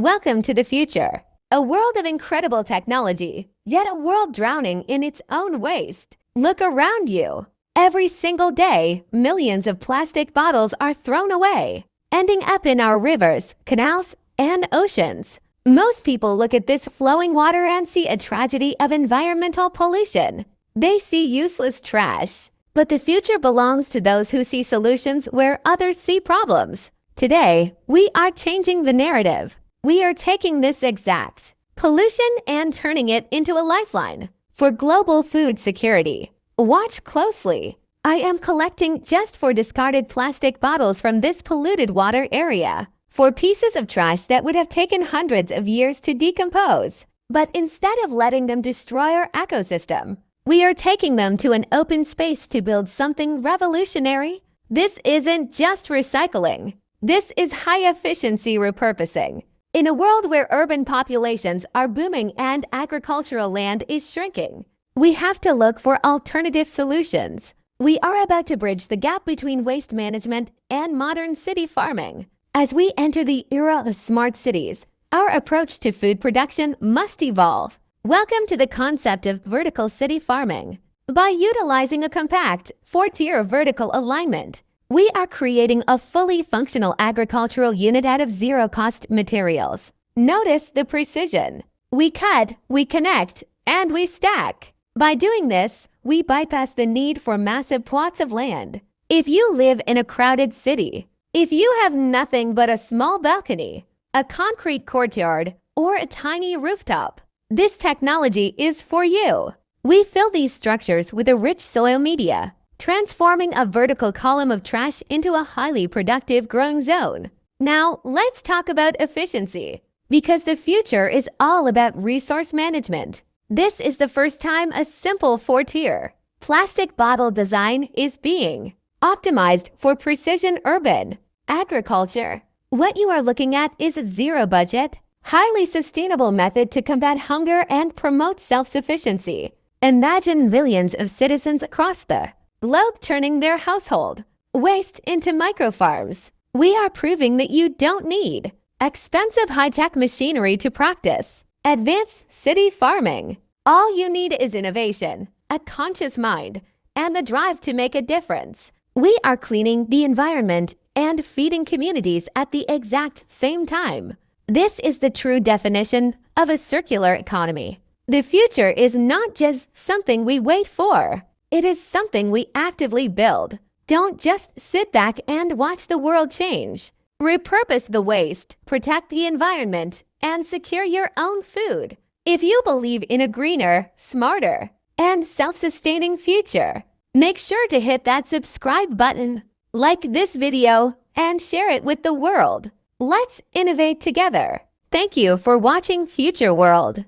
Welcome to the future, a world of incredible technology, yet a world drowning in its own waste. Look around you. Every single day, millions of plastic bottles are thrown away, ending up in our rivers, canals, and oceans. Most people look at this flowing water and see a tragedy of environmental pollution. They see useless trash. But the future belongs to those who see solutions where others see problems. Today, we are changing the narrative. We are taking this exact pollution and turning it into a lifeline for global food security. Watch closely. I am collecting just for discarded plastic bottles from this polluted water area, for pieces of trash that would have taken hundreds of years to decompose. But instead of letting them destroy our ecosystem, we are taking them to an open space to build something revolutionary. This isn't just recycling. This is high-efficiency repurposing. In a world where urban populations are booming and agricultural land is shrinking, we have to look for alternative solutions. We are about to bridge the gap between waste management and modern city farming. As we enter the era of smart cities, our approach to food production must evolve. Welcome to the concept of vertical city farming. By utilizing a compact, four-tier vertical alignment, we are creating a fully functional agricultural unit out of zero-cost materials. Notice the precision. We cut, we connect, and we stack. By doing this, we bypass the need for massive plots of land. If you live in a crowded city, if you have nothing but a small balcony, a concrete courtyard, or a tiny rooftop, this technology is for you. We fill these structures with a rich soil media, transforming a vertical column of trash into a highly productive growing zone. Now, let's talk about efficiency, because the future is all about resource management. This is the first time a simple four-tier plastic bottle design is being optimized for precision urban agriculture. What you are looking at is a zero-budget, highly sustainable method to combat hunger and promote self-sufficiency. Imagine millions of citizens across the globe turning their household waste into microfarms. We are proving that you don't need expensive high-tech machinery to practice advanced city farming. All you need is innovation, a conscious mind, and the drive to make a difference. We are cleaning the environment and feeding communities at the exact same time. This is the true definition of a circular economy. The future is not just something we wait for. It is something we actively build. Don't just sit back and watch the world change. Repurpose the waste, protect the environment, and secure your own food. If you believe in a greener, smarter, and self-sustaining future, make sure to hit that subscribe button, like this video, and share it with the world. Let's innovate together. Thank you for watching Future World.